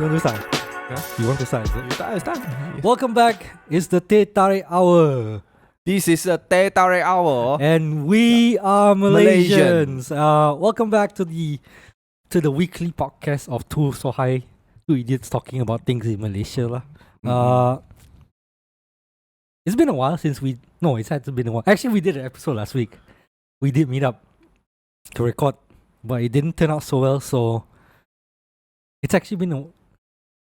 want to start? Yeah? You want to start, is it? You start. Welcome back. It's the Teh Tarik Hour. This is a Teh Tarik Hour. And we are Malaysians. Welcome back to the weekly podcast of two idiots talking about things in Malaysia lah. It's been a while since it hasn't been a while. Actually, we did an episode last week. We did meet up to record, but it didn't turn out so well. So it's actually been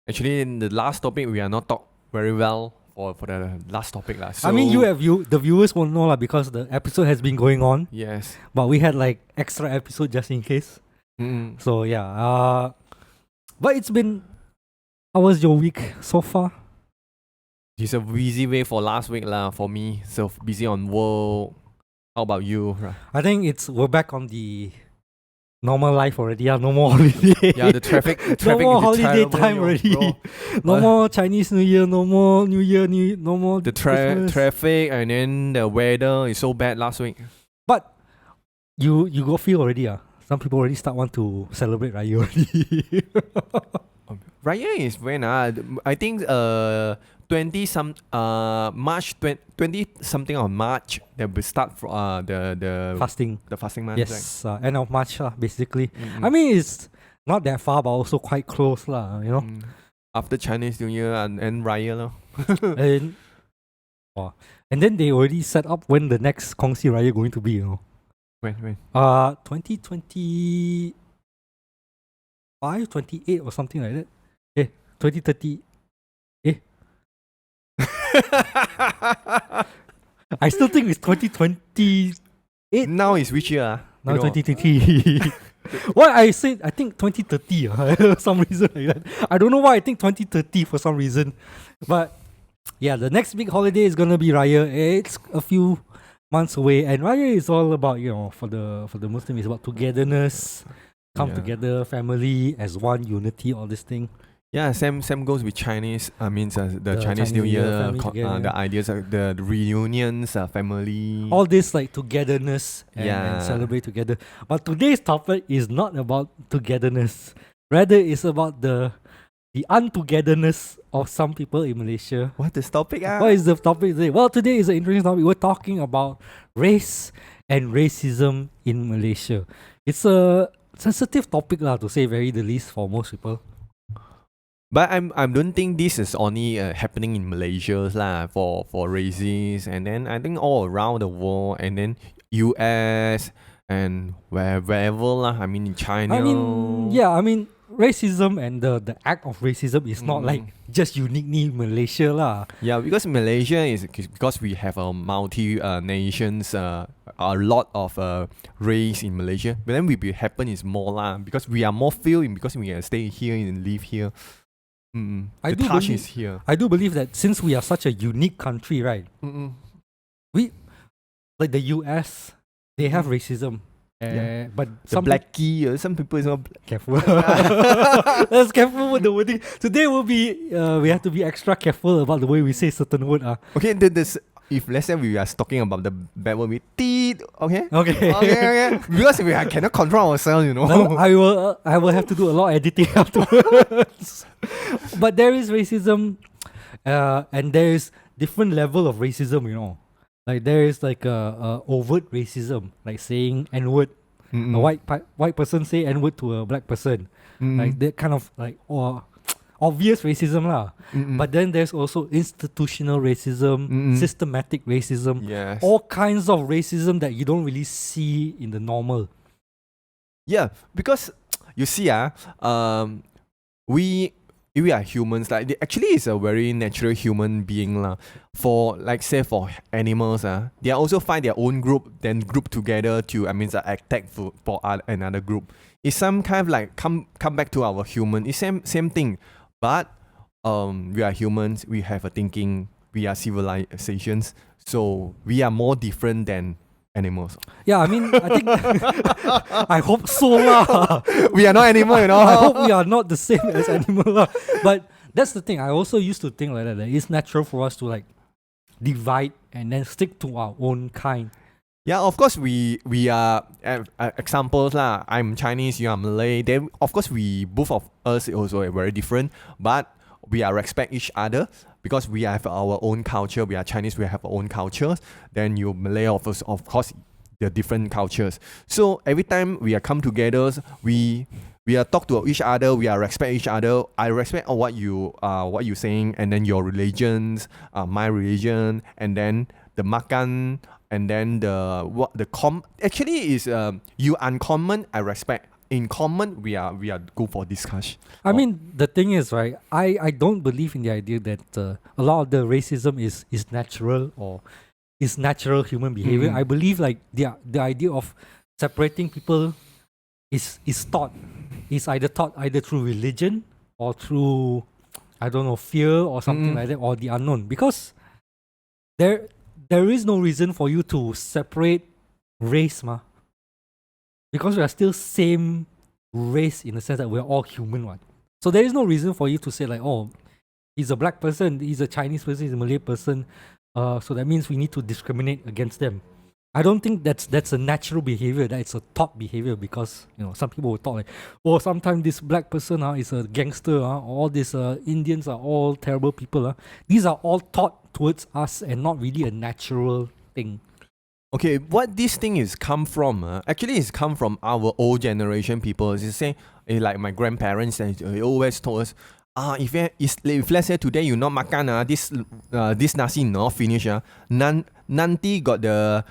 Actually, in the last topic, we are not talk very well for the last topic lah. So, I mean, the viewers won't know lah because the episode has been going on. Yes. But we had like extra episode just in case. So yeah. But it's been. How was your week so far? It's a busy way for last week lah for me. So busy on work. How about you? I think we're back on the normal life already. No more holiday. Yeah, the traffic. No more is holiday terrible, time already. No more Chinese New Year. No more New Year. No more the Christmas. traffic, and then the weather is so bad last week. But you got feel already. Some people already want to celebrate Raya already. Raya is when I think 20 something of March that will start for the fasting. The fasting month. Yes, end of March basically. I mean, it's not that far, but also quite close lah. After Chinese New Year and Raya lah. And then they already set up when the next Kongsi Raya going to be. When? 2025, 28 or something like that. 2030. I still think it's 2028. Now is which year? Now 2030. Why I said I think 2030 for some reason like that. I don't know why I think 2030 for some reason. But yeah, the next big holiday is gonna be Raya. It's a few months away, and Raya is all about, for the Muslim, it's about togetherness, come together, family as one, unity, all this thing. Yeah, same goes with Chinese. The Chinese New Year, the ideas of the reunions, family. All this like togetherness and celebrate together. But today's topic is not about togetherness. Rather, it's about the untogetherness of some people in Malaysia. What is the topic? What is the topic today? Well, today is an interesting topic. We're talking about race and racism in Malaysia. It's a sensitive topic to say very the least for most people. But I don't think this is only happening in Malaysia for racists, and then I think all around the world, and then US and wherever in China. Racism and the act of racism is not like just uniquely Malaysia . Yeah, because Malaysia is because we have a multi nations, a lot of race in Malaysia. But then what happen is more because we are more feeling because we stay here and live here. The touch is here. I do believe that since we are such a unique country, right? We like the US, they have racism. But some blackie, some people is not careful. Let's careful with the wording. Today we have to be extra careful about the way we say certain word. Okay, if let's say we are talking about the bad word, we teeth. Okay. Because we cannot control ourselves, No, I will have to do a lot of editing afterwards. But there is racism, and there is different level of racism. Like there is like a overt racism, like saying N-word. A white person say N-word to a black person, like that kind of like obvious racism lah. But then there's also institutional racism, systematic racism, all kinds of racism that you don't really see in the normal. Yeah, because you see, we are humans. Like actually, it's a very natural human being lah. For like say for animals, they also find their own group, then group together to attack for another group. It's some kind of like come back to our human. It's same thing, but we are humans. We have a thinking. We are civilizations, so we are more different than animals. Yeah, I think I hope so lah. We are not animal, I hope we are not the same as animal lah. But that's the thing. I also used to think like that. It's natural for us to like divide and then stick to our own kind. Yeah, of course we are examples lah. I'm Chinese, you are Malay. Then of course we both of us also are very different, but we are respect each other because we have our own culture. We are Chinese, we have our own cultures. Then you Malay of course the different cultures. So every time we are come together, we are talk to each other. We are respect each other. I respect what you saying, and then your religions, my religion, and then the makan, and then actually is you uncommon I respect. In common we are go for discussion. I mean, the thing is, right? I don't believe in the idea that a lot of the racism is natural or is natural human behavior. Mm. I believe like the idea of separating people is taught. Is either taught either through religion or through, I don't know, fear or something like that, or the unknown. Because there is no reason for you to separate race, ma. Because we are still same race in the sense that we're all human, one. So there is no reason for you to say like, oh, he's a black person, he's a Chinese person, he's a Malay person. So that means we need to discriminate against them. I don't think that's a natural behavior. That's a taught behavior because some people will talk like, oh, sometimes this black person is a gangster. All these Indians are all terrible people. These are all taught towards us and not really a natural thing. Okay, what this thing is come from? Actually, it's come from our old generation people. You say, like my grandparents, they always told us, if let's say today you not makan this nasi not finish nanti got the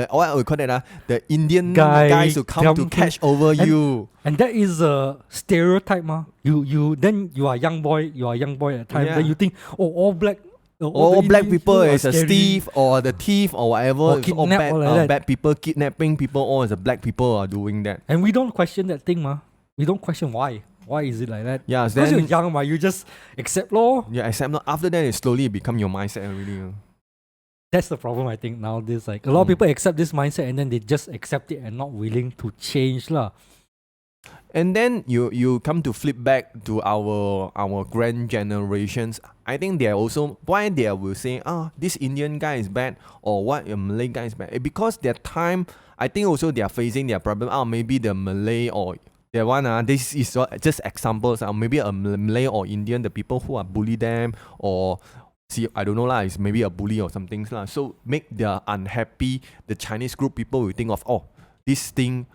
what we call that the Indian guys who come to catch over you. And that is a stereotype, ma. You then you are young boy at the time. Yeah. Then you think, oh, all black. All black people is a scary. thief or the thief or whatever. Or It's all kidnap or like that. bad people kidnapping people. All is the black people are doing that. And we don't question that thing, ma. We don't question why. Why is it like that? Yeah, Because then you're young, ma. You just accept law. yeah, except not after that it slowly become your mindset already. That's the problem, I think, nowadays. Like, a lot of people accept this mindset and then they just accept it and not willing to change, lah. And then you come to flip back to our grand generations. I think they are also why they will say, this Indian guy is bad or what a Malay guy is bad. Because their time, I think also they are facing their problem. Maybe the Malay or that one. This is just examples. Maybe a Malay or Indian, the people who are bully them or see, I don't know lah. It's maybe a bully or something lah. So make the unhappy the Chinese group people will think of this thing.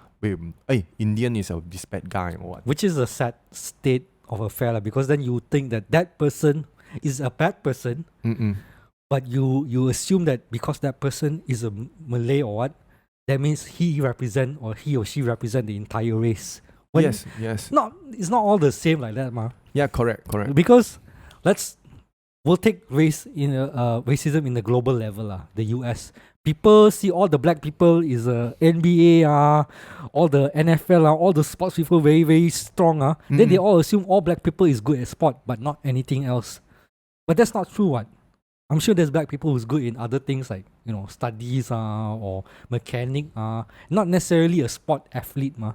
Indian is this bad guy or what? Which is a sad state of affair, because then you think that person is a bad person, but you assume that because that person is a Malay or what, that means he or she represent the entire race. When yes. it's not all the same like that, ma. Yeah, correct. Because we'll take racism in the global level, the US. People see all the black people is NBA, all the NFL, all the sports people very, very strong. Then they all assume all black people is good at sport, but not anything else. But that's not true, what? I'm sure there's black people who's good in other things like, studies or mechanic, not necessarily a sport athlete, ma.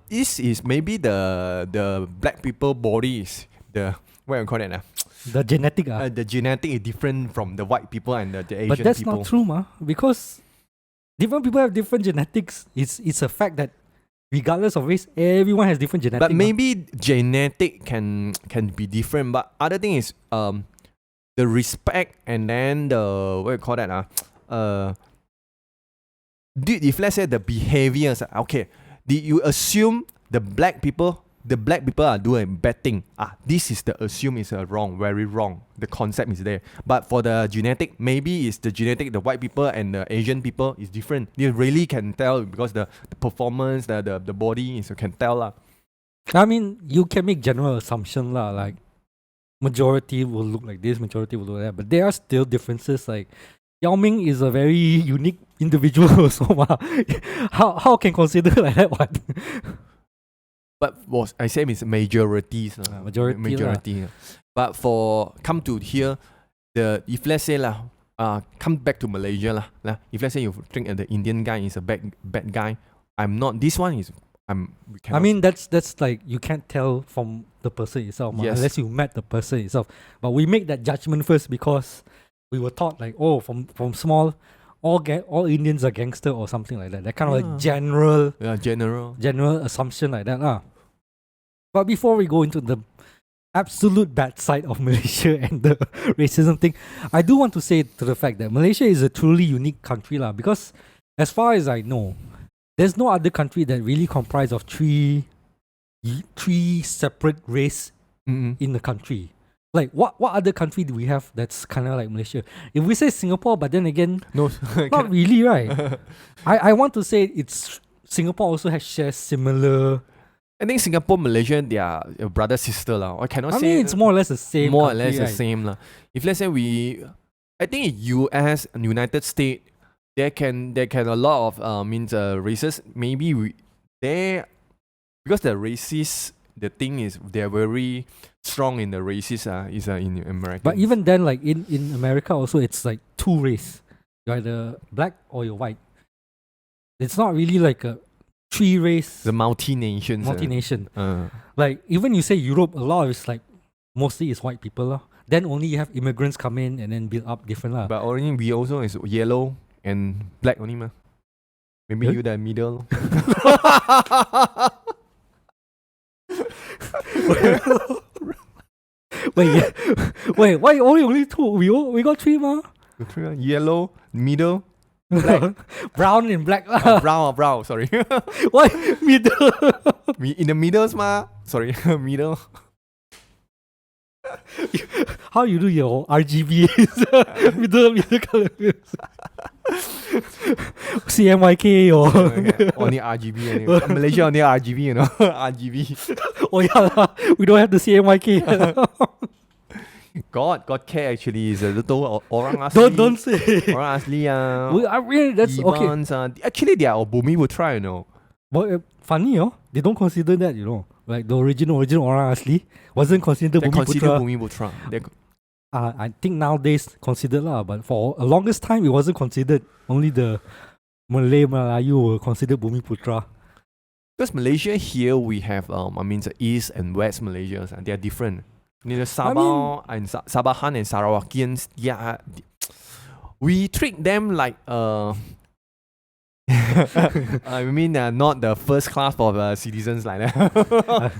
This is maybe the black people body is the what you call that the genetic the genetic is different from the white people and the Asian people. But that's not true, ma. Because different people have different genetics. It's a fact that regardless of race, everyone has different genetics. But maybe genetic can be different. But other thing is the respect and then the what you call that dude, if let's say the behaviors okay, did you assume the black people are doing bad thing? This is the assume is wrong, very wrong. The concept is there. But for the genetic, maybe it's the genetic, the white people and the Asian people is different. You really can tell because the performance, the body is you can tell lah. I mean, you can make general assumption lah, like majority will look like this, majority will look like that. But there are still differences. Like Yao Ming is a very unique individual, so how can consider like that one? But was I say it's majorities. Majority. But for come to here, if let's say come back to Malaysia if let's say you think the Indian guy is a bad guy, I'm not. This one is I mean that's like you can't tell from the person itself, unless you met the person itself. But we make that judgment first because we were taught like from small, all Indians are gangster or something like that. That kind of Yeah. like general General. assumption like that lah. But before we go into the absolute bad side of Malaysia and the racism thing, I do want to say to the fact that Malaysia is a truly unique country lah. Because as far as I know, there's no other country that really comprise of three separate race Mm-mm. in the country. Like what other country do we have that's kind of like Malaysia? If we say Singapore, but then again, No, not really, right? I want to say it's Singapore also shares similar. I think Singapore, Malaysia, they are a brother sister lah. I cannot I say mean, it's more or less the same. more or country, less the right? same lah. If let's say I think U.S. and United States, there can a lot of races. Maybe because the racist, the thing is they're very strong in the racist is in America. But even then, like in America also, it's like two race. You're either black or you're white. It's not really like a three race the multi-nations. multi-nation. Like even you say Europe, a lot of it's like mostly is white people lah. Then only you have immigrants come in and then build up different lah. But only we also is yellow and black only ma. Maybe Huh? you the middle. Wait, why only two? We got three ma. Yellow, middle, Brown and black lah. brown. Sorry, Why middle? in the middles ma. Sorry, middle. How you do your RGB? middle color. CMYK or Only RGB. Anyway. Malaysia only RGB, you know. RGB. oh yeah lah. We don't have the CMYK. God care actually is a little orang asli. don't say. Orang asli I mean that's okay. Ibans, actually they are Bumi Putra, you know. But funny, they don't consider that, like the original orang asli wasn't considered They Bumi consider Putra. Bumi Putra. I think nowadays considered lah, but for a longest time it wasn't considered. Only the Melayu were considered Bumi Putra. Because Malaysia here we have the East and West Malaysia, they are different. The Sabah and Sabahan and Sarawakians, yeah, we treat them like not the first class of citizens like that.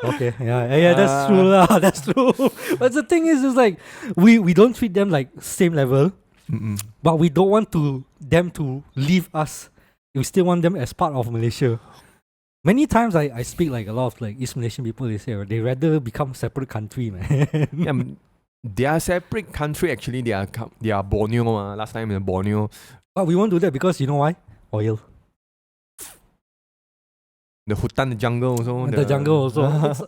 Okay, yeah, that's true lah. That's true. But the thing is like we don't treat them like same level, but we don't want them to leave us. We still want them as part of Malaysia. Many times I speak like a lot of like East Malaysian people. They say they rather become separate country, man. Yeah, they are separate country actually. They are Borneo. Last time in Borneo. But we won't do that because you know why? Oil. The hutan, the jungle also. The jungle also.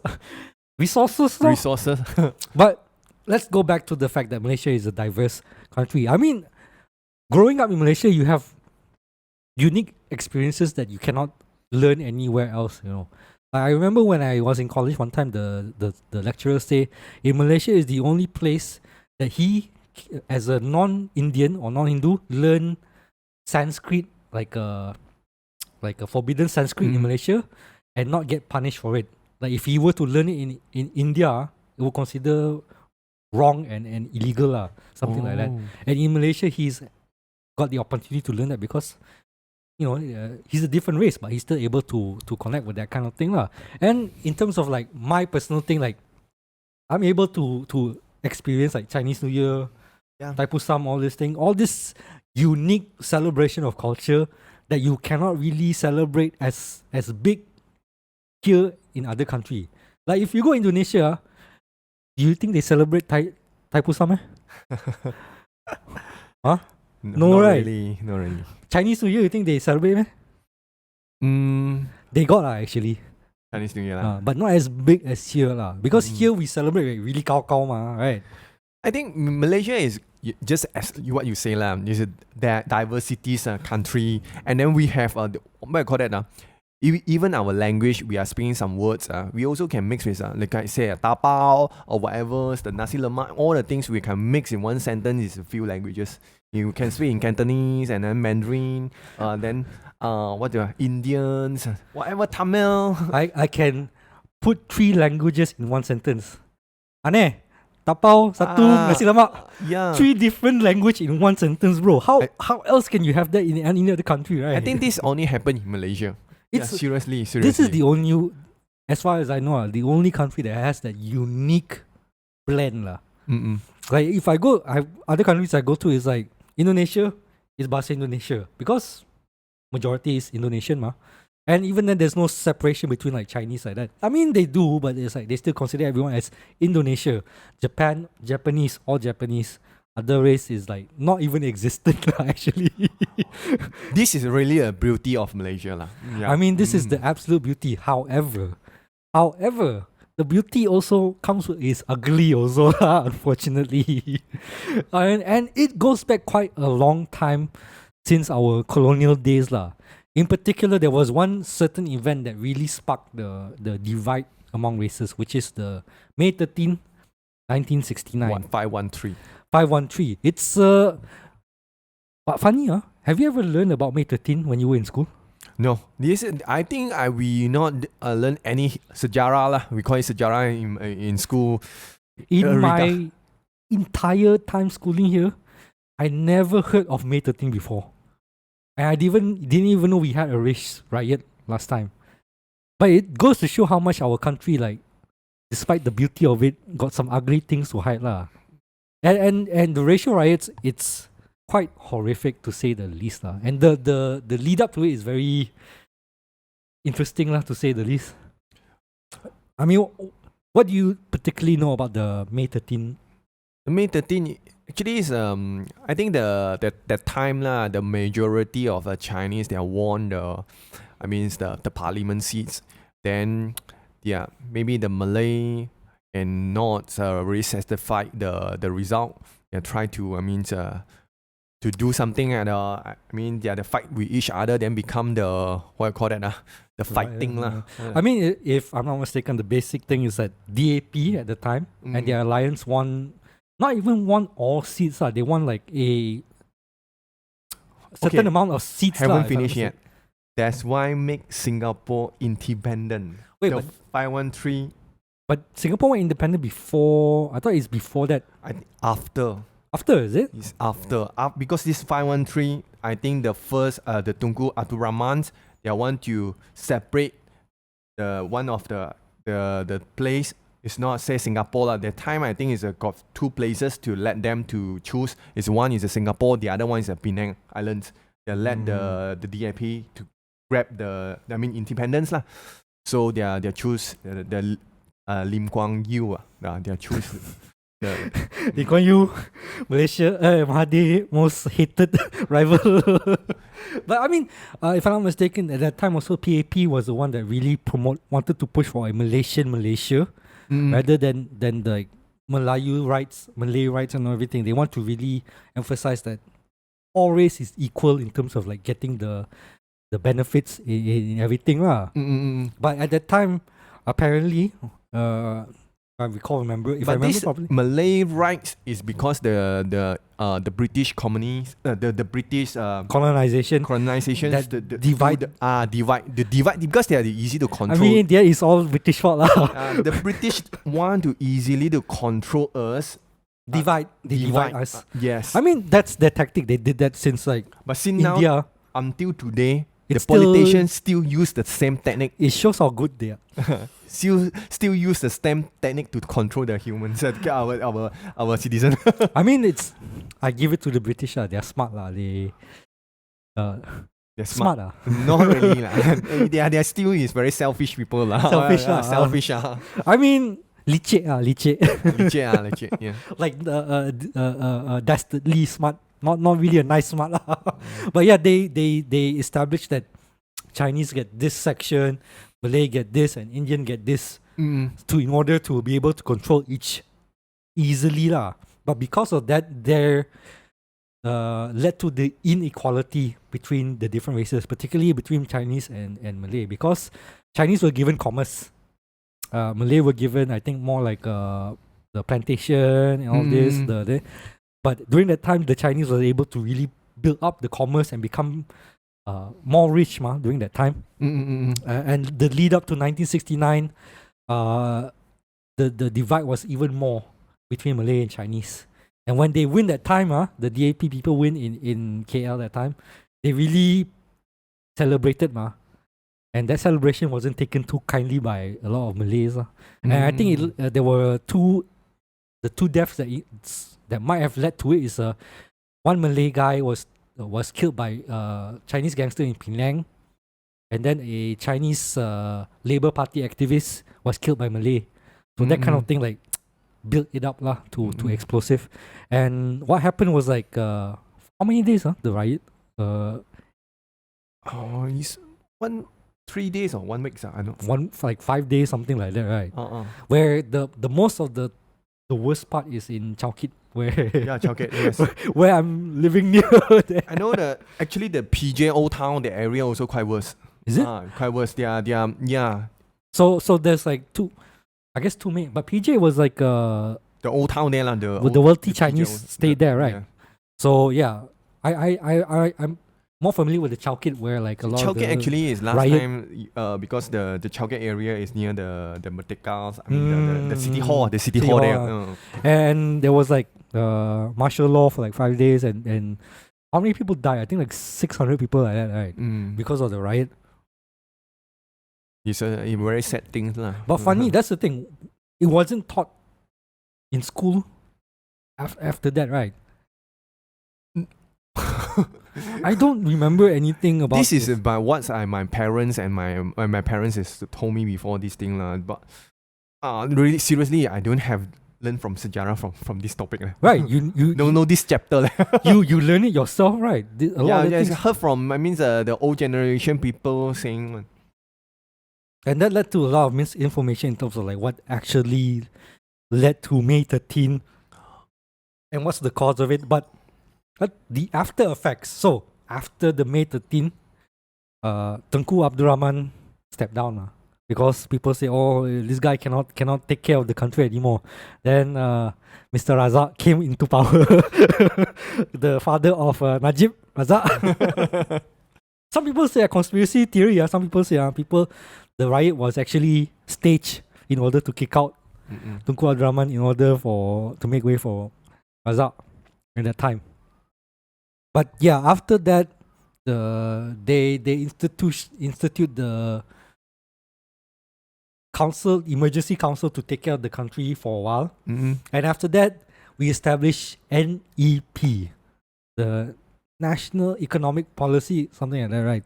Resources. No? Resources. But let's go back to the fact that Malaysia is a diverse country. I mean, growing up in Malaysia, you have unique experiences that you cannot learn anywhere else, I remember when I was in college one time, the lecturer say in Malaysia is the only place that he, as a non-Indian or non-Hindu, learn Sanskrit like a forbidden Sanskrit in Malaysia and not get punished for it. Like if he were to learn it in India, it would consider wrong and illegal something like that. And in Malaysia, he's got the opportunity to learn that because he's a different race, but he's still able to connect with that kind of thing lah. And in terms of like my personal thing, like I'm able to experience like Chinese New Year, Taipusam, all this unique celebration of culture that you cannot really celebrate as big here in other country. Like if you go Indonesia, do you think they celebrate Taipusam? Huh? No, right? Not really. Chinese New Year, you think they celebrate? They got actually. Chinese New Year but not as big as here because here we celebrate like, really cao right? I think Malaysia is just as what you say is a diversities country, and then we have what I call that even our language, we are speaking some words. We also can mix with like I say tapao or whatever, the nasi lemak, all the things we can mix in one sentence is a few languages. You can speak in Cantonese and then Mandarin, then Indians, whatever Tamil. I can put 3 languages in one sentence. Aneh, tapau, satu, nasi lemak. Yeah. 3 different language in one sentence, bro. How I- how else can you have that in any other country, right? I think this only happened in Malaysia. Yeah, It's- seriously. this is the only, as far as I know, the only country that has that unique blend lah. Mm-mm. Like if I go, other countries I go to is like Indonesia is bahasa Indonesia because majority is Indonesian mah. And even then there's no separation between like Chinese like that. I mean they do, but it's like they still consider everyone as Indonesia. Japan, Japanese, all Japanese. Other race is like not even existent lah, actually. This is really a beauty of Malaysia lah. Yeah. I mean this is the absolute beauty. However, the beauty also comes with is ugly also, unfortunately. and it goes back quite a long time since our colonial days lah. In particular, there was one certain event that really sparked the divide among races, which is the May 13, 1969. 513. 513. It's but funny, huh? Have you ever learned about May 13 when you were in school? No, this is, I think we not learn any sejarah lah. We call it sejarah in school. In Rita. my entire time schooling here, I never heard of May 13 before. And I didn't even know we had a race riot last time. But it goes to show how much our country, like, despite the beauty of it, got some ugly things to hide lah. And the racial riots, it's quite horrific to say the least lah. And the lead up to it is very interesting lah, to say the least. I mean, what do you particularly know about the May 13? May 13 actually is I think that time lah, the majority of the Chinese, they won the parliament seats. Then yeah, maybe the Malay and not really satisfied the result. They try to to do something and the fight with each other, then become the what you call that the fighting lah. I mean, if I'm not mistaken, the basic thing is that DAP at the time and their alliance won, not even won all seats lah. They won like a certain amount of seats. Haven't finished yet. That's why make Singapore independent. Wait, the but 513. But Singapore went independent before. I thought it's before that. I think after. After, is it? It's after. Because this 513, I think the first, the Tunku Abdul Rahmans, they want to separate the one of the place. It's not say Singapore lah. That time I think it's got 2 places to let them to choose. It's one is Singapore, the other one is Penang Islands. They let the DAP to grab independence lah. So they choose the Lim Kuan Yew. They choose Lee Kuan Yew, Malaysia, Mahathir, most hated rival. But I mean, if I'm not mistaken, at that time also PAP was the one that really wanted to push for a Malaysian Malaysia rather than the Malay rights and everything. They want to really emphasize that all race is equal in terms of like getting the benefits in everything lah. But at that time, apparently, if I remember properly, Malay rights is because the British colonies, the British colonization colonizations, that divide because they are easy to control. I mean, there is all British fault lah. The British want to easily to control us. Divide us. Yes. I mean, that's their tactic. They did that since like But since India. now, until today, the It's still- politicians still use the same technique. It shows how good they are. Still use the same technique to control the humans, our citizens. I mean, I give it to the British lah. They are smart lah. They're smart lah. Not really lah. They are still is very selfish people lah. Selfish lah. Selfish lah. I mean, licik. Legit, yeah. Like dastardly smart. Not really a nice smart lah. But yeah, they established that Chinese get this section, Malay get this, and Indian get this in order to be able to control each easily lah. But because of that, there led to the inequality between the different races, particularly between Chinese and Malay, because Chinese were given commerce. Malay were given, I think, more like the plantation and all this. But during that time, the Chinese were able to really build up the commerce and become more rich during that time. And the lead up to 1969, the divide was even more. between Malay and Chinese. And when they win that time, the DAP people win in KL that time, they really celebrated, and that celebration wasn't taken too kindly by a lot of Malays. And I think there were the two deaths that might have led to it is one Malay guy was killed by Chinese gangster in Penang, and then a Chinese Labour Party activist was killed by Malay. So that kind of thing like built it up to explosive. And what happened was like how many days the riot? It's 3 days or 1 week, I don't. Like 5 days, something like that, right? Where the most of the worst part is in Chao Kit, where Chao Kit, yes. where I'm living near there. I know that actually the PJ Old Town, the area also quite worse. Is it? Quite worse. Yeah. So there's like two main, but PJ was like The old town there, the wealthy Chinese stayed there, right? Yeah. So yeah, I'm more familiar with the Chao Kit, where like a lot Chao of the Kit actually is last riot. time because the Chao Kit area is near the Merdeka's, the city hall, there. And there was like martial law for like 5 days, and how many people died? I think like 600 people like that, right? Because of the riot. It's a very sad thing, lah. But funny, that's the thing. It wasn't taught in school after that, right? I don't remember anything about this. Is by what my parents and my parents has told me before this thing, lah. But really seriously, I don't have learned from sejarah from this topic, lah. Right? You don't know this chapter, lah. you learn it yourself, right? A lot of I things. heard from the old generation people saying. And that led to a lot of misinformation in terms of like what actually led to May 13 and what's the cause of it. But the after effects. So after the May 13, Tengku Abdul Rahman stepped down because people say, oh, this guy cannot take care of the country anymore. Then Mr. Razak came into power, the father of Najib Razak. Some people say a conspiracy theory. Some people say the riot was actually staged in order to kick out Tunku Abdul Rahman in order to make way for Razak at that time. But yeah, after that, they institute the emergency council to take care of the country for a while. And after that, we established NEP, the National Economic Policy, something like that, right?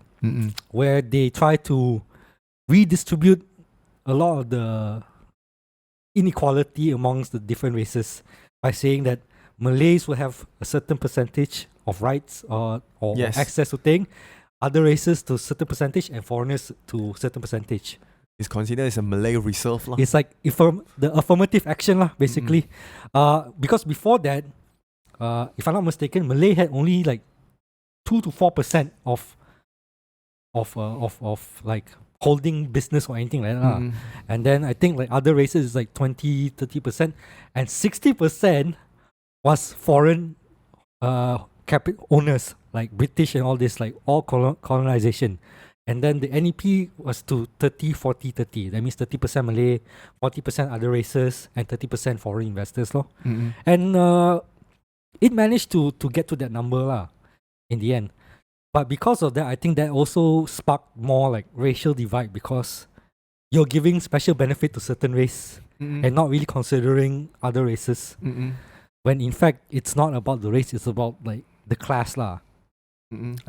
Where they try to redistribute a lot of the inequality amongst the different races by saying that Malays will have a certain percentage of rights or access to things, other races to a certain percentage, and foreigners to a certain percentage. It's considered as a Malay reserve, lah. It's like the affirmative action, lah, basically. Because before that, if I'm not mistaken, Malay had only like 2 to 4% of like holding business or anything like that. And then I think like other races is like 20-30%, and 60% was foreign owners like British and all this, like all colonization. And then the NEP was to 30-40-30. That means 30% Malay, 40% other races, and 30% foreign investors, And it managed to get to that number in the end. But because of that, I think that also sparked more like racial divide, because you're giving special benefit to certain race and not really considering other races. When in fact it's not about the race, it's about like the class I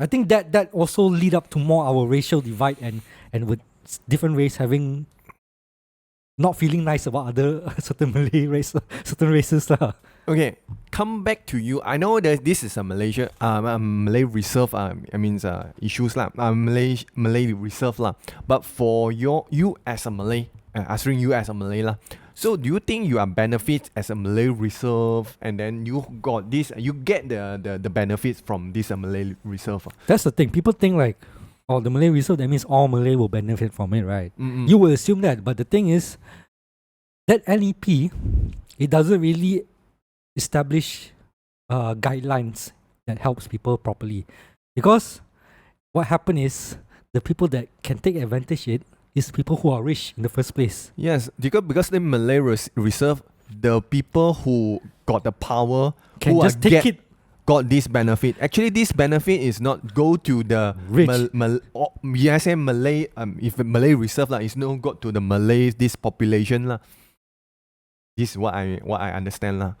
think that also lead up to more our racial divide and with different race having not feeling nice about other certain Malay race, certain races Okay, come back to you. I know that this is a Malaysia, Malay reserve. Issues Malay reserve But for you as a Malay, Azreen, you as a Malay So do you think you are benefit as a Malay reserve, and then you got this, you get the benefits from this Malay reserve? That's the thing. People think like, oh, the Malay reserve, that means all Malay will benefit from it, right? You will assume that, but the thing is, that NEP, it doesn't really establish guidelines that helps people properly, because what happened is the people that can take advantage of it is people who are rich in the first place. Yes, because the Malay reserve the people who got the power Can who just take it. got this benefit. Actually, this benefit is not go to the Rich. Malay. If Malay reserve lah, it's not got to the Malay this population lah. This is what I understand lah.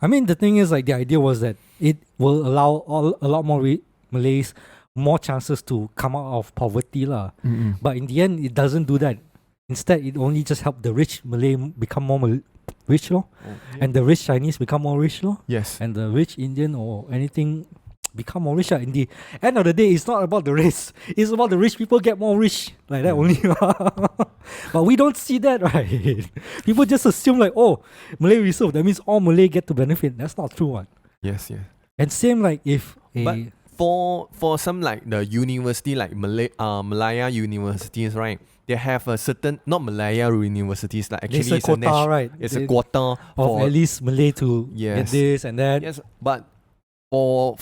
I mean, the thing is, like, the idea was that it will allow a lot more Malays more chances to come out of poverty lah. But in the end, it doesn't do that. Instead, it only just help the rich Malay become more rich lor. And the rich Chinese become more rich lor. Yes. And the rich Indian or anything become more rich. In the end of the day, it's not about the race. It's about the rich people get more rich. Like that only. But we don't see that, right? People just assume like, oh, Malay reserve, that means all Malay get to benefit. That's not true, what? Yes. And same like if But for some like the university like Malaya universities, right? They have a certain not Malaya universities like actually there's a quota, right? It's a quota of at least Malay to get this and that. Yes, but for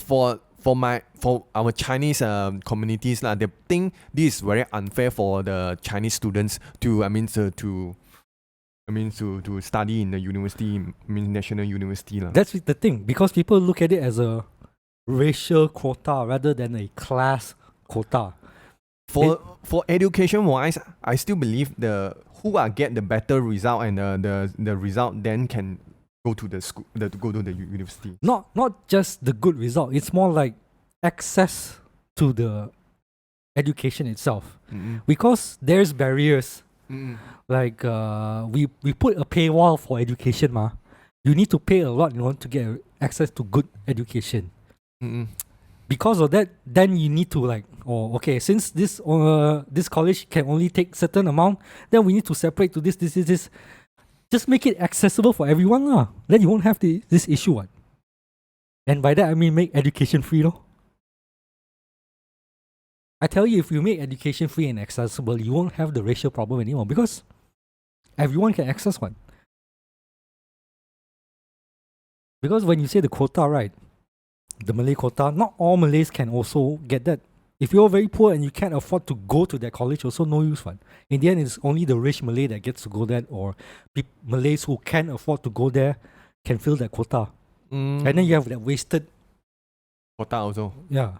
our Chinese communities they think this is very unfair for the Chinese students to to study in the university, national university lah. That's the thing, because people look at it as a racial quota rather than a class quota. For education wise, I still believe the who get the better result and the result then can go to the school, go to the university. Not just the good result. It's more like access to the education itself. Because there's barriers. Like we put a paywall for education, ma. You need to pay a lot in order to get access to good education. Because of that, then you need to like, oh, okay, since this college can only take certain amount, then we need to separate to this. Just make it accessible for everyone lah. Then you won't have this issue, what? And by that I mean make education free, lor. I tell you, if you make education free and accessible, you won't have the racial problem anymore because everyone can access one. Because when you say the quota, right? The Malay quota, not all Malays can also get that. If you're very poor and you can't afford to go to that college, also no use, one. In the end, it's only the rich Malay that gets to go there, or Malays who can afford to go there can fill that quota. And then you have that wasted quota also. Yeah.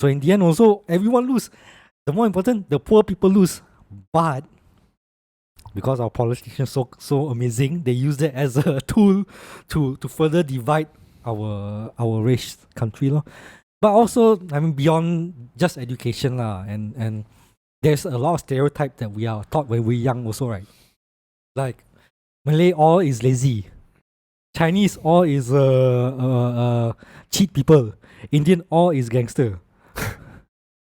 So in the end, also everyone lose. The more important, the poor people lose. But because our politicians so amazing, they use that as a tool to further divide our race country lah. But also, I mean, beyond just education lah, and there's a lot of stereotype that we are taught when we're young also, right? Like Malay all is lazy, Chinese all is cheat people, Indian all is gangster.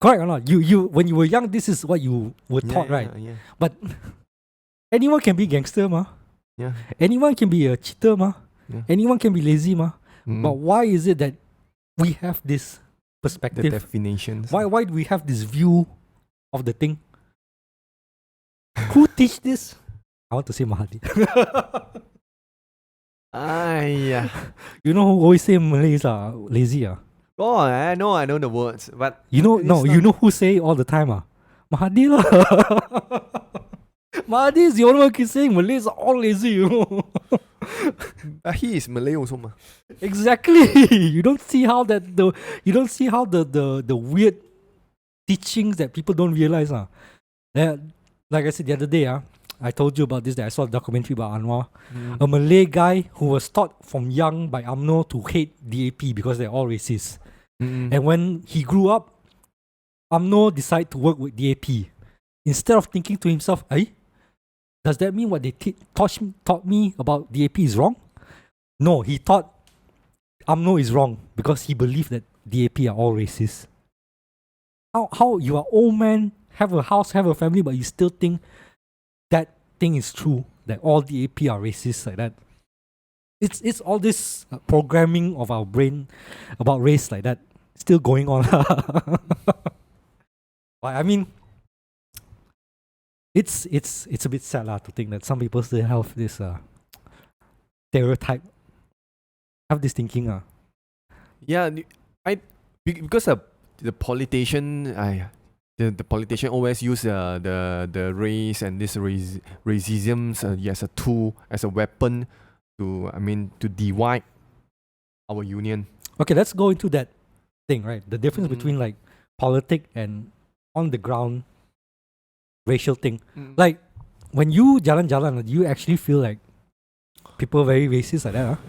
Correct or not? You when you were young, this is what you were taught, right? Yeah. But anyone can be gangster, ma. Yeah. Anyone can be a cheater, ma. Yeah. Anyone can be lazy, ma. But why is it that we have this perspective? The definitions. Why do we have this view of the thing? Who teach this? I want to say Mahathir. Yeah. You know who always say Malays are lazy? Oh, I know the words, but you know who say it all the time? Mahathir lah. Mahathir is the only one who keeps saying Malays are all lazy, you know. He is Malay also, ma. Exactly. You don't see how the weird teachings that people don't realize. Like I said the other day, I told you about this, that I saw a documentary about Anwar. A Malay guy who was taught from young by UMNO to hate DAP because they're all racist. And when he grew up, UMNO decided to work with DAP. Instead of thinking to himself, does that mean what they taught me about DAP is wrong? No, he thought UMNO is wrong because he believed that DAP are all racist. How you are old man, have a house, have a family, but you still think that thing is true, that all DAP are racist like that. It's all this programming of our brain about race like that still going on. But I mean, it's a bit sad to think that some people still have this stereotype, have this thinking. Yeah, because the politician, the politician always use the race and this racism as a tool, as a weapon to divide our union. Okay, let's go into that thing, right? The difference Mm. between like politic and on the ground racial thing. Mm. Like when you jalan-jalan, do you actually feel like people very racist like that? Huh?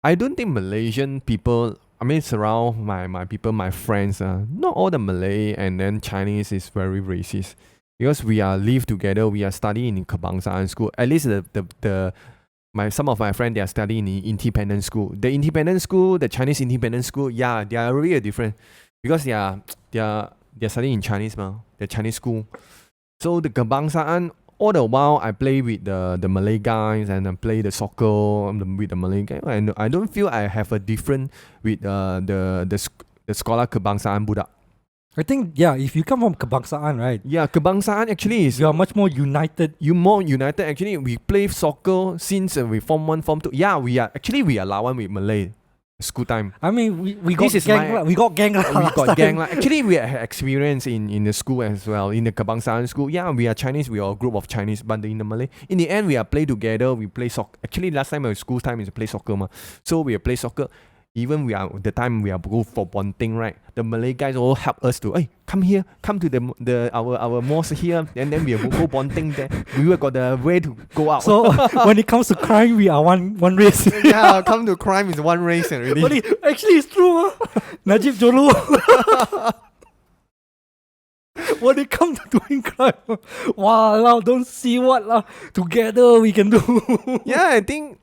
I don't think Malaysian people, surround my people, my friends, not all the Malay and then Chinese is very racist. Because we are live together, we are studying in Kebangsaan school. At least some of my friends, they are studying in independent school. The independent school, the Chinese independent school, yeah, they are really different. Because they're studying in Chinese, the Chinese school. So the Kebangsaan, all the while I play with the Malay guys and I play the soccer with the Malay guys. And I don't feel I have a different with the scholar Kebangsaan Budak. I think if you come from Kebangsaan, right? Yeah, Kebangsaan actually is You are much more united. you more united. Actually, we play soccer since we form 1, form 2. Yeah, we are lawan with Malay school time. I mean, we got This is gang. my- We got gang. We got gang. Actually, we have experience in the school as well. In the Kebangsaan school, yeah, we are Chinese. We are a group of Chinese, but in the Malay, in the end, we are play together. We play soccer. Actually, last time our school time is play soccer, so we play soccer. Even we are go for bonding, right? The Malay guys all help us to, hey, come here, come to our mosque here, and then we will go bonding there. We will got the way to go out. So when it comes to crime, we are one race. yeah, come to crime is one race already. But actually, it's true. Najib Jolo. When it comes to doing crime, wow, don't see what together we can do. Yeah, I think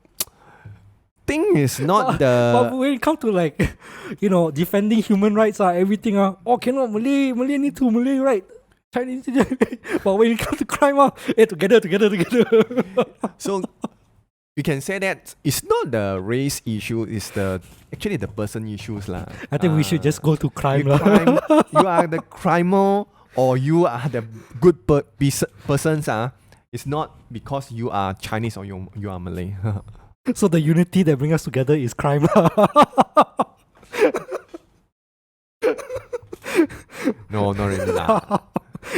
is not But the when it comes to like, defending human rights, everything, cannot Malay need to Malay, right? Chinese, but when it comes to crime, together. so we can say that it's not the race issue, it's actually the person issues lah. I think we should just go to crime. You are the crimer or you are the good persons. It's not because you are Chinese or you are Malay. So the unity that brings us together is crime. No, not really lah.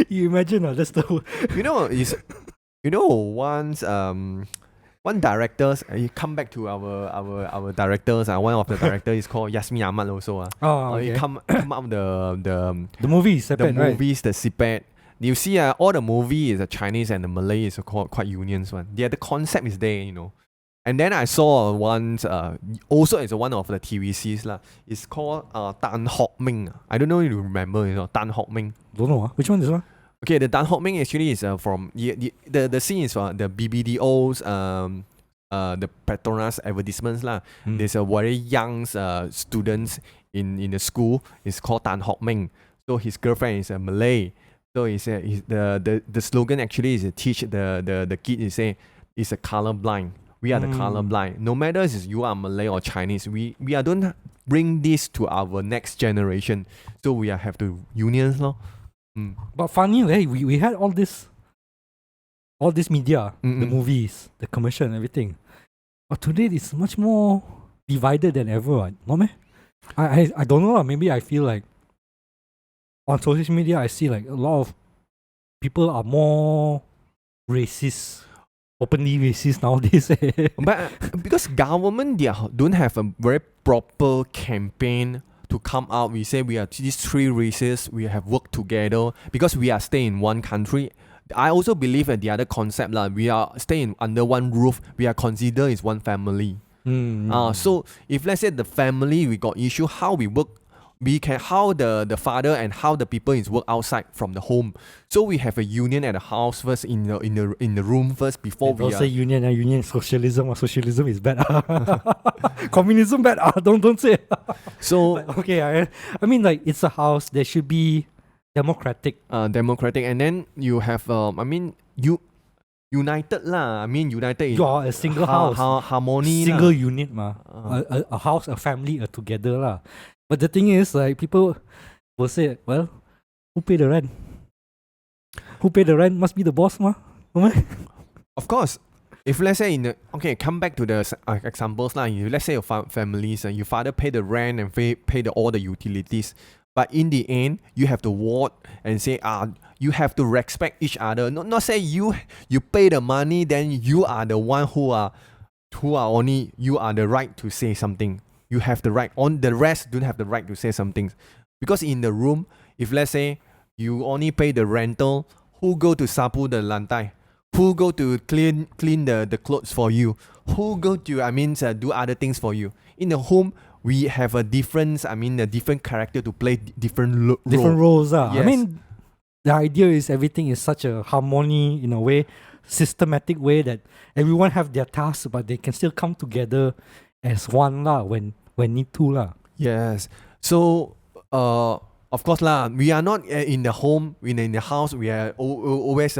You imagine, that's the Once one directors, you come back to our directors. One of the directors is called Yasmin Ahmad also. okay. You come up The movies, the movies, the CPET. You see, all the movie is Chinese and the Malay is quite unions one. Yeah, the concept is there, And then I saw once, also it's one of the TVCs lah. It's called Tan Hock Ming. I don't know if you remember, Tan Hock Ming. Don't know. Which one is one? Okay, the Tan Hock Ming actually is from the scene is the BBDO's the Petronas advertisements lah. There's a very young students in the school. It's called Tan Hock Ming. So his girlfriend is a Malay. So the slogan actually is to teach the kid is say is a color blind. We are the color blind. No matter if you are Malay or Chinese, we don't bring this to our next generation. So we have to unions lor. But funny, we had all this media, the Mm-mm. movies, the commercial and everything. But today it's much more divided than ever, no man? I don't know, maybe I feel like on social media I see like a lot of people are more racist, openly racist nowadays. But because government don't have a very proper campaign to come out. We say we are these three races. We have worked together because we are staying in one country. I also believe in the other concept lah. We are staying under one roof. We are considered as one family. So if let's say the family we got issue, how we work, how the father and how the people is work outside from the home. So we have a union at the house first in the room first before don't say union socialism is bad. Communism bad. Don't say. So But, okay, I mean like it's a house. There should be democratic. democratic, and then you have united lah. United in You are a single house. harmony Single lah. unit a house, a family, together lah. But the thing is, like, people will say, well, who pay the rent? Who pay the rent must be the boss no meh? Of course. If let's say come back to the examples lah. Let's say your families, your father pay the rent and pay all the utilities. But in the end, you have to vote and say, you have to respect each other. Not say you pay the money, then you are the one who are who are only you are the right to say something. You have the right. On the rest don't have the right to say something. Because in the room, if let's say you only pay the rental, who go to sapu the lantai? Who go to clean the clothes for you? Who go to do other things for you? In the home, we have a difference. I mean, a different character to play different roles. I Yes. mean, the idea is everything is such a harmony in a way, systematic way that everyone have their tasks, but they can still come together as one lah when need to lah. Yes. So, of course lah, we are not in the home, in the house. We are always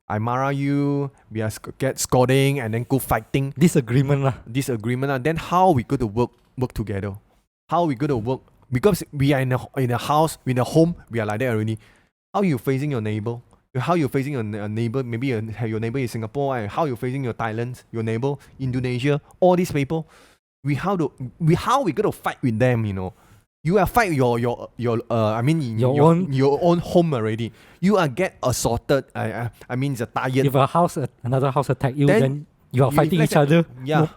I mara you. We are get scolding and then go fighting. Disagreement lah. Then how we go to work together? How we go to work? Because we are in a house, in a home. We are like that already. How you facing your neighbor? How you facing your neighbor? Maybe your neighbor is Singapore. And how you facing your Thailand? Your neighbor, Indonesia. All these people. How we gonna fight with them? You know, you are fight your own home already. You are get assaulted. The tired. If another house attack you, then you are fighting each other. Yeah. No,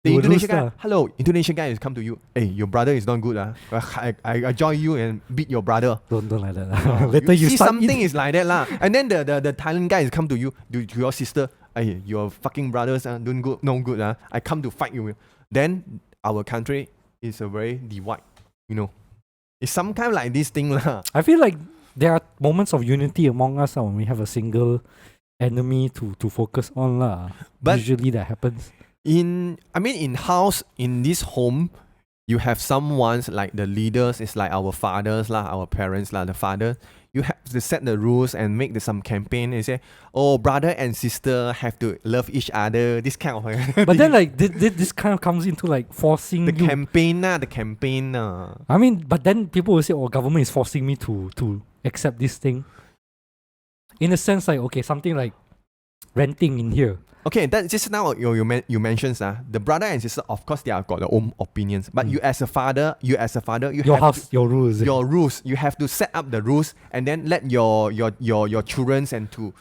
The Indonesian guy, hello, Indonesian guy has come to you. Hey, your brother is not good. I join you and beat your brother. Don't like that. Later you see start something is like that lah. And then the Thailand guy has come to you, to your sister. Hey, your fucking brothers don't good, no good. I come to fight you. Then our country is a very divide. You know, it's some kind of like this thing lah. I feel like there are moments of unity among us when we have a single enemy to focus on lah. But usually that happens. In house, in this home, you have someone's like the leaders. It's like our fathers lah, our parents lah, the father. You have to set the rules and make some campaign and say, oh, brother and sister have to love each other. This kind of. But then like this kind of comes into like forcing the you. campaign. I mean, but then people will say, oh, government is forcing me to accept this thing. In a sense, like okay, something like renting in here. Okay, that just now you mentioned the brother and sister. Of course, they have got their own opinions. But you as a father, you your house, your rules. Your rules. You have to set up the rules and then let your children and to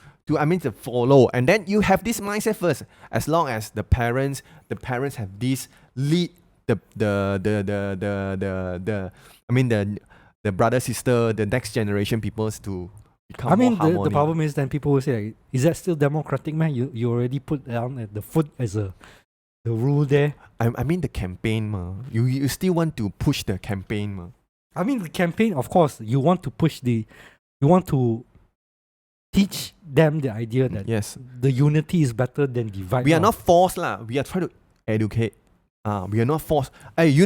follow. And then you have this mindset first. As long as the parents have this lead the brother sister, the next generation peoples to. I mean, the problem is then people will say, like, is that still democratic, man? You already put down at the foot as the rule there. I mean the campaign, ma. You still want to push the campaign, ma. I mean the campaign, of course, you want to teach them the idea that yes, the unity is better than divide. We are not forced lah. We are trying to educate. We are not forced. Hey, you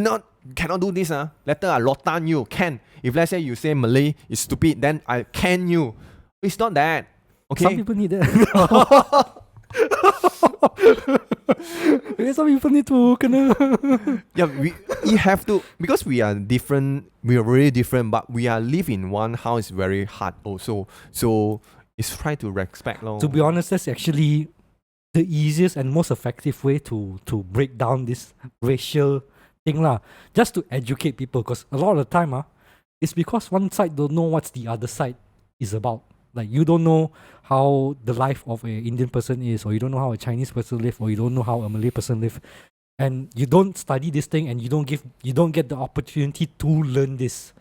cannot do this. Later I lotan you. Can. If let's say you say Malay is stupid, then I can you. It's not that. Okay. Some people need that. Some people need to yeah, we have to, because we are different. We are really different, but we are live in one house. Very hard also. So it's try to respect long. To be honest, that's actually the easiest and most effective way to break down this racial thing lah. Just to educate people, because a lot of the time it's because one side don't know what's the other side is about. Like you don't know how the life of an Indian person is, or you don't know how a Chinese person live, or you don't know how a Malay person live, and you don't study this thing, and you don't get the opportunity to learn this,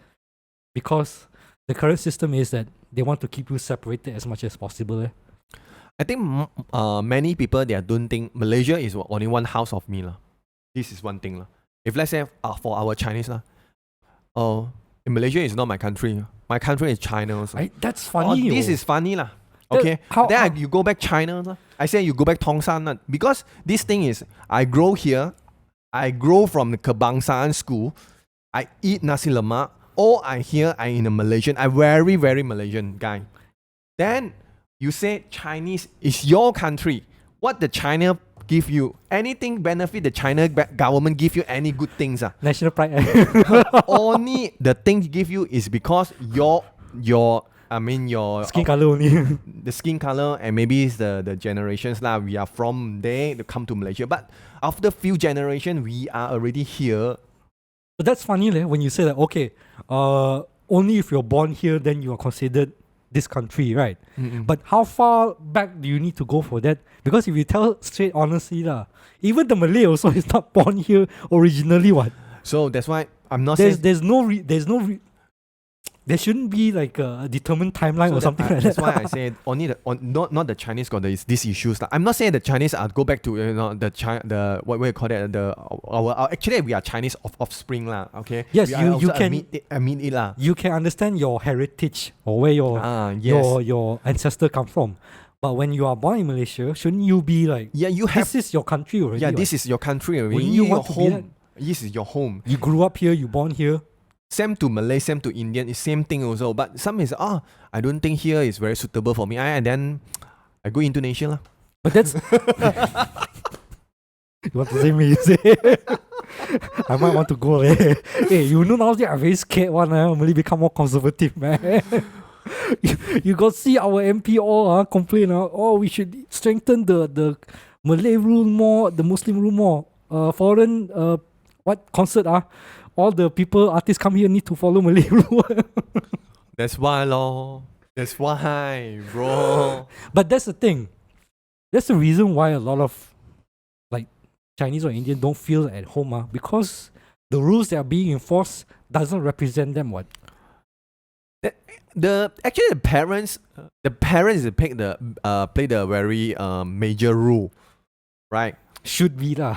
because the current system is that they want to keep you separated as much as possible. I think many people don't think Malaysia is only one house of me lah. This is one thing lah. If let's say for our Chinese lah, Malaysia is not my country. My country is China also. That's funny. This is funny lah. Okay. You go back China lah. I say you go back Tongsan lah. Because this thing is, I grow here. I grow from the Kebangsaan school. I eat nasi lemak. All I hear, I in a Malaysian. I very, very Malaysian guy. Then you say Chinese is your country. What the China give you? Anything benefit the China government give you any good things? National pride. Only the thing give you is because your skin color only. The skin color, and maybe it's the generations lah. We are from there to come to Malaysia. But after few generations, we are already here. But that's funny when you say that, okay, only if you're born here, then you are considered this country, right? Mm-mm. But how far back do you need to go for that? Because if you tell straight honestly, lah, even the Malay also is not born here originally. What? So that's why I'm not There's saying. there shouldn't be like a determined timeline So or something like that's that. why I say only not the Chinese got these issues. Like, I'm not saying the Chinese are go back to the what we call that our actually we are Chinese offspring lah. Okay. Yes, we you also can admit it lah. you can understand your heritage or where Yes. your ancestor come from. But when you are born in Malaysia, shouldn't you be like, Yeah, you have. this is your country already? Yeah, what? this is your country already. Wouldn't you your want to be home. This is your home. You grew up here, you born here. Same to Malay, same to Indian, it's same thing also. But some is I don't think here is very suitable for me. And then I go Indonesia lah. But that's you want to say me, you say I might want to go there. Hey, you know nowadays I'm very scared one. Malay become more conservative, man. you got see our MP all complain. We should strengthen the Malay rule more, the Muslim rule more. Foreign what concert all the people artists come here need to follow Malay rule. That's why lor. That's why, bro. But that's the thing. That's the reason why a lot of like Chinese or Indian don't feel at home, because the rules that are being enforced doesn't represent them. What? Actually the parents play the very major role, right? Should be lah.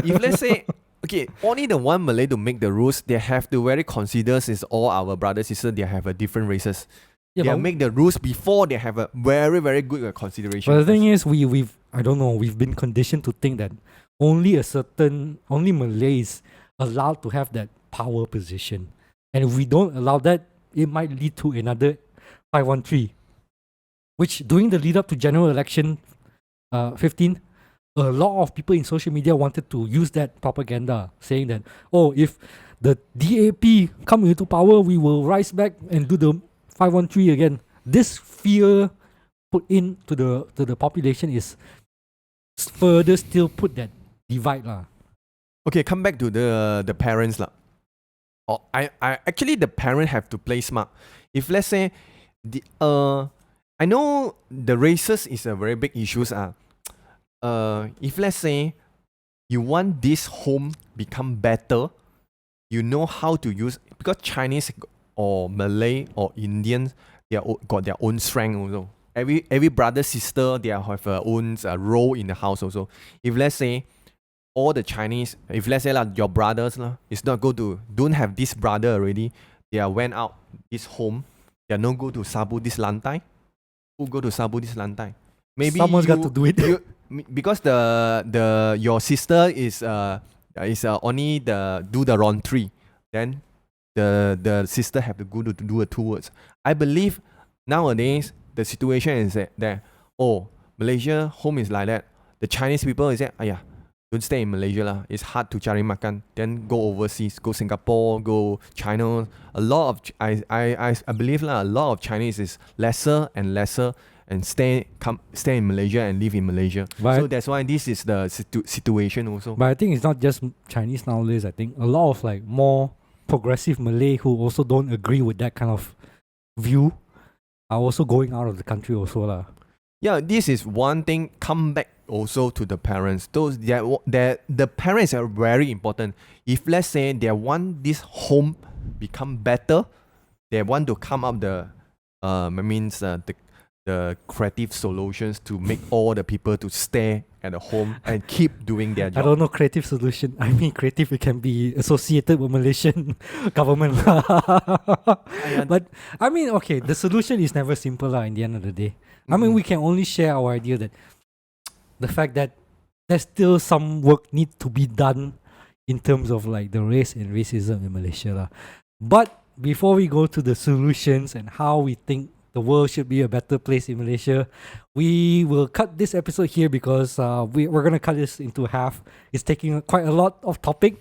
If let's say okay, only the one Malay to make the rules, they have to very consider is all our brothers sisters they have a different races. Yeah, They but, make the rules before they have a very very good consideration. but the thing is, we've I don't know, we've been conditioned to think that only Malays allowed to have that power position, and if we don't allow that, it might lead to another 513, which during the lead up to general election 15, a lot of people in social media wanted to use that propaganda, saying that, if the DAP come into power, we will rise back and do the 513 again. This fear put into the population is further still put that divide lah. Okay, come back to the parents lah. I actually the parent have to play smart. If let's say I know the races is a very big issues if let's say you want this home become better, you know how to use, because Chinese or Malay or Indians got their own strength also. Every brother sister they have their own role in the house also. If let's say all the Chinese, if let's say your brothers is not don't have this brother already, they are went out this home, they are not go to Sabu this lantai. Who go to Sabu this lantai? Maybe Someone's got to do it. Because your sister is only do the laundry, then the sister have to go to do the 2 words. I believe nowadays the situation is that Malaysia home is like that. The Chinese people is that don't stay in Malaysia lah. It's hard to cari makan. Then go overseas, go Singapore, go China. A lot of I believe a lot of Chinese is lesser and lesser and stay in Malaysia and live in Malaysia. But so that's why this is the situation also. But I think it's not just Chinese nowadays. I think a lot of like more progressive Malay who also don't agree with that kind of view are also going out of the country also lah. Yeah, this is one thing. Come back also to the parents. The parents are very important. If let's say they want this home become better, they want to come up the creative solutions to make all the people to stay at the home and keep doing their job. I don't know creative solution. I mean creative, it can be associated with Malaysian government. But I mean, okay, the solution is never simple lah in the end of the day. I mean, we can only share our idea that the fact that there's still some work need to be done in terms of like the race and racism in Malaysia lah. But before we go to the solutions and how we think the world should be a better place in Malaysia, we will cut this episode here because we're going to cut this into half. It's taking quite a lot of topic.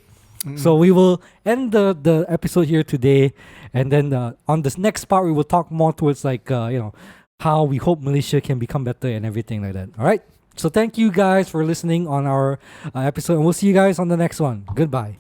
So we will end the episode here today. And then on this next part, we will talk more towards like, how we hope Malaysia can become better and everything like that. All right. So thank you guys for listening on our episode. And we'll see you guys on the next one. Goodbye.